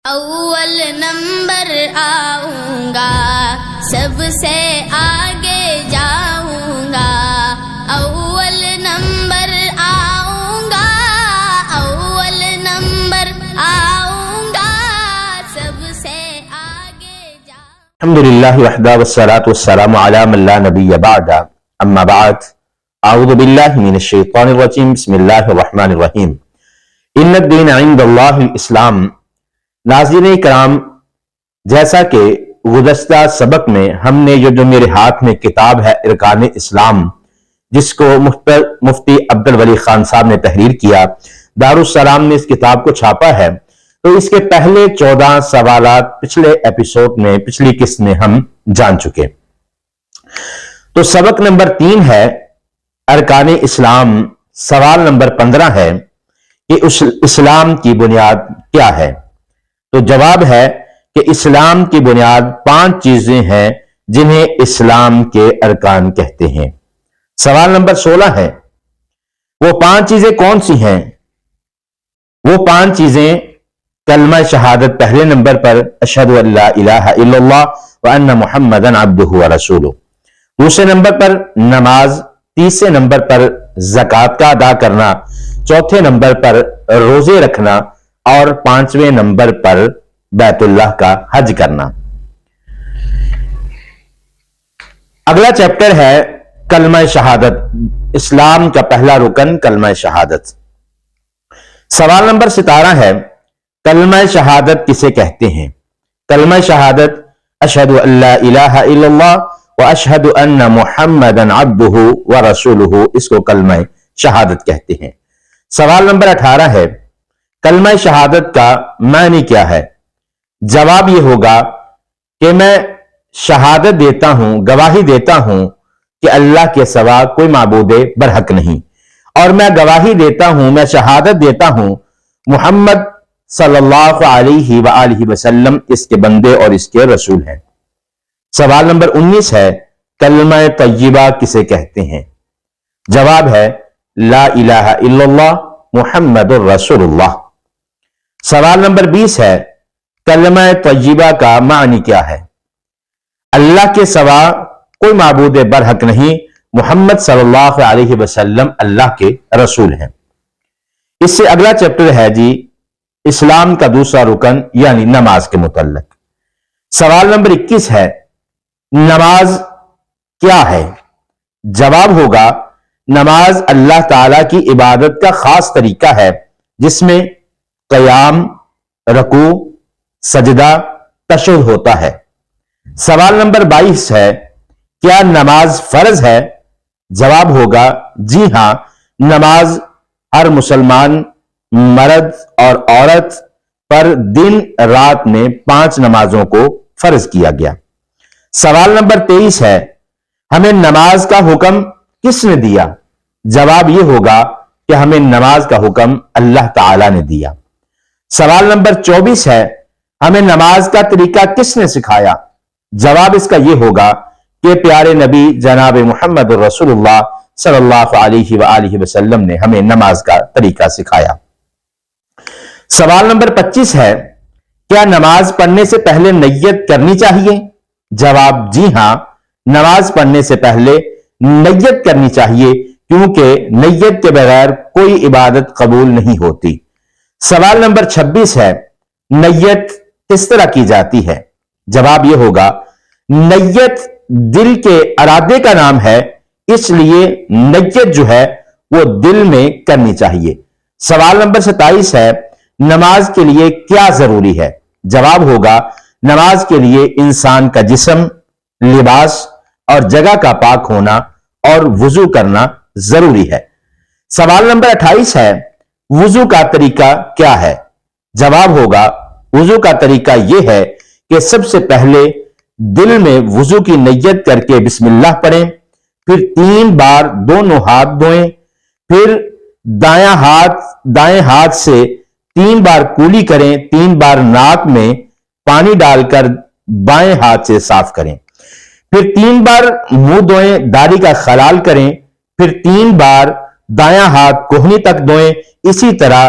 اول نمبر آؤں گا، سب سے آگے جاؤں گا، اول نمبر آؤں گا، اول نمبر آؤں گا، سب سے آگے جاؤں گا۔ الحمدللہ وحدہ والصلاة والسلام علی من لا نبی بعد، اما بعد، اعوذ باللہ من الشیطان الرجیم، بسم اللہ الرحمن الرحیم۔ ان الدین عند اللہ الاسلام۔ ناظرین کرام، جیسا کہ گزشتہ سبق میں ہم نے جو میرے ہاتھ میں کتاب ہے ارکان اسلام، جس کو مفتی عبدالولی خان صاحب نے تحریر کیا، دارالسلام نے اس کتاب کو چھاپا ہے، تو اس کے پہلے 14 سوالات پچھلے ایپیسوڈ میں، پچھلی قسط میں ہم جان چکے۔ تو سبق نمبر 3 ہے ارکان اسلام۔ سوال نمبر 15 ہے کہ اسلام کی بنیاد کیا ہے؟ تو جواب ہے کہ اسلام کی بنیاد 5 چیزیں ہیں جنہیں اسلام کے ارکان کہتے ہیں۔ سوال نمبر 16 ہے وہ 5 چیزیں کون سی ہیں؟ وہ 5 چیزیں کلمہ شہادت پہلے نمبر پر، اشہد ان لا الہ الا اللہ وان محمدا عبدہ ورسولہ، دوسرے نمبر پر نماز، تیسرے نمبر پر زکوٰۃ کا ادا کرنا، چوتھے نمبر پر روزے رکھنا، اور 5ویں نمبر پر بیت اللہ کا حج کرنا۔ اگلا چیپٹر ہے کلمہ شہادت، اسلام کا پہلا رکن کلمہ شہادت۔ سوال نمبر 17 ہے کلمہ شہادت کسے کہتے ہیں؟ کلمہ شہادت اشہد ان لا الہ الا اللہ واشہد ان محمدا عبدہ ورسولہ، اس کو کلمہ شہادت کہتے ہیں۔ سوال نمبر 18 ہے کلمہ شہادت کا معنی کیا ہے؟ جواب یہ ہوگا کہ میں شہادت دیتا ہوں، گواہی دیتا ہوں کہ اللہ کے سوا کوئی معبود برحق نہیں، اور میں گواہی دیتا ہوں، میں شہادت دیتا ہوں محمد صلی اللہ علیہ وآلہ وسلم اس کے بندے اور اس کے رسول ہیں۔ سوال نمبر 19 ہے کلمہ طیبہ کسے کہتے ہیں؟ جواب ہے لا الہ الا اللہ محمد الرسول اللہ۔ سوال نمبر 20 ہے کلمہ طیبہ کا معنی کیا ہے؟ اللہ کے سوا کوئی معبود برحق نہیں، محمد صلی اللہ علیہ وسلم اللہ کے رسول ہیں۔ اس سے اگلا چیپٹر ہے جی اسلام کا دوسرا رکن یعنی نماز کے متعلق۔ سوال نمبر 21 ہے نماز کیا ہے؟ جواب ہوگا نماز اللہ تعالی کی عبادت کا خاص طریقہ ہے جس میں قیام، رکوع، سجدہ، تشہد ہوتا ہے۔ سوال نمبر 22 ہے کیا نماز فرض ہے؟ جواب ہوگا جی ہاں، نماز ہر مسلمان مرد اور عورت پر دن رات میں 5 نمازوں کو فرض کیا گیا۔ سوال نمبر 23 ہے ہمیں نماز کا حکم کس نے دیا؟ جواب یہ ہوگا کہ ہمیں نماز کا حکم اللہ تعالی نے دیا۔ سوال نمبر 24 ہے ہمیں نماز کا طریقہ کس نے سکھایا؟ جواب اس کا یہ ہوگا کہ پیارے نبی جناب محمد رسول اللہ صلی اللہ علیہ وآلہ وسلم نے ہمیں نماز کا طریقہ سکھایا۔ سوال نمبر 25 ہے کیا نماز پڑھنے سے پہلے نیت کرنی چاہیے؟ جواب جی ہاں، نماز پڑھنے سے پہلے نیت کرنی چاہیے کیونکہ نیت کے بغیر کوئی عبادت قبول نہیں ہوتی۔ سوال نمبر 26 ہے نیت کس طرح کی جاتی ہے؟ جواب یہ ہوگا نیت دل کے ارادے کا نام ہے، اس لیے نیت جو ہے وہ دل میں کرنی چاہیے۔ سوال نمبر 27 ہے نماز کے لیے کیا ضروری ہے؟ جواب ہوگا نماز کے لیے انسان کا جسم، لباس اور جگہ کا پاک ہونا اور وضو کرنا ضروری ہے۔ سوال نمبر 28 ہے وضو کا طریقہ کیا ہے؟ جواب ہوگا وضو کا طریقہ یہ ہے کہ سب سے پہلے دل میں وضو کی نیت کر کے بسم اللہ پڑھیں، پھر 3 بار دونوں ہاتھ دھوئیں، پھر دائیں ہاتھ سے 3 بار کولی کریں، 3 بار ناک میں پانی ڈال کر بائیں ہاتھ سے صاف کریں، پھر 3 بار منہ دھوئیں، داڑھی کا خلال کریں، پھر 3 بار دایاں ہاتھ کوہنی تک دھوئیں، اسی طرح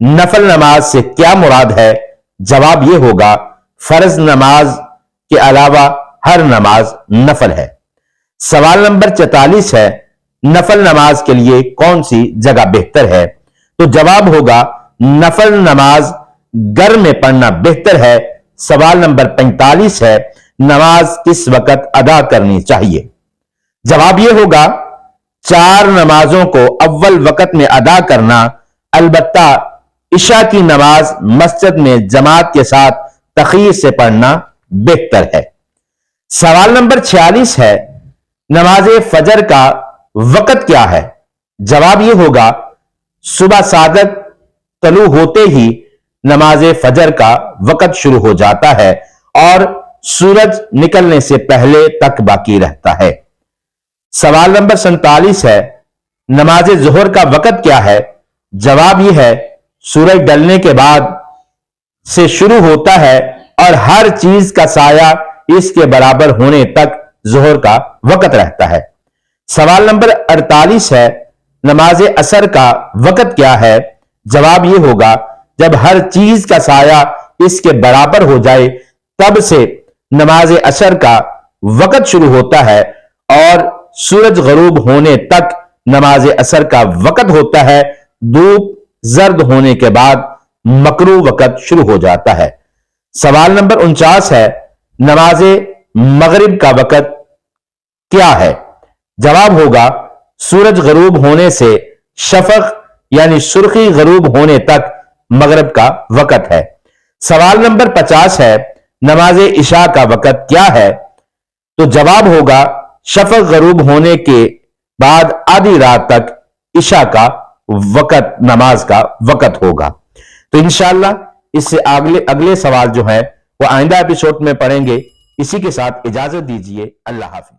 نفل نماز سے کیا مراد ہے؟ جواب یہ ہوگا فرض نماز کے علاوہ ہر نماز نفل ہے۔ سوال نمبر 44 ہے نفل نماز کے لیے کون سی جگہ بہتر ہے؟ تو جواب ہوگا نفل نماز گھر میں پڑھنا بہتر ہے۔ سوال نمبر 45 ہے نماز کس وقت ادا کرنی چاہیے؟ جواب یہ ہوگا 4 نمازوں کو اول وقت میں ادا کرنا، البتہ عشاء کی نماز مسجد میں جماعت کے ساتھ تخیر سے پڑھنا بہتر ہے۔ سوال نمبر 46 ہے نماز فجر کا وقت کیا ہے؟ جواب یہ ہوگا صبح صادق طلوع ہوتے ہی نماز فجر کا وقت شروع ہو جاتا ہے اور سورج نکلنے سے پہلے تک باقی رہتا ہے۔ سوال نمبر 47 ہے نماز ظہر کا وقت کیا ہے؟ جواب یہ ہے سورج ڈلنے کے بعد سے شروع ہوتا ہے اور ہر چیز کا سایہ اس کے برابر ہونے تک ظہر کا وقت رہتا ہے۔ سوال نمبر 48 ہے نماز عصر کا وقت کیا ہے؟ جواب یہ ہوگا جب ہر چیز کا سایہ اس کے برابر ہو جائے تب سے نماز عصر کا وقت شروع ہوتا ہے اور سورج غروب ہونے تک نماز عصر کا وقت ہوتا ہے۔ دھوپ زرد ہونے کے بعد مکروہ وقت شروع ہو جاتا ہے۔ سوال نمبر 49 ہے نماز مغرب کا وقت کیا ہے؟ جواب ہوگا سورج غروب ہونے سے شفق یعنی سرخی غروب ہونے تک مغرب کا وقت ہے۔ سوال نمبر 50 ہے نماز عشاء کا وقت کیا ہے؟ تو جواب ہوگا شفق غروب ہونے کے بعد آدھی رات تک عشاء کا وقت نماز کا وقت ہوگا۔ تو انشاءاللہ اس سے اگلے سوال جو ہیں وہ آئندہ ایپیسوڈ میں پڑھیں گے۔ اسی کے ساتھ اجازت دیجیے، اللہ حافظ۔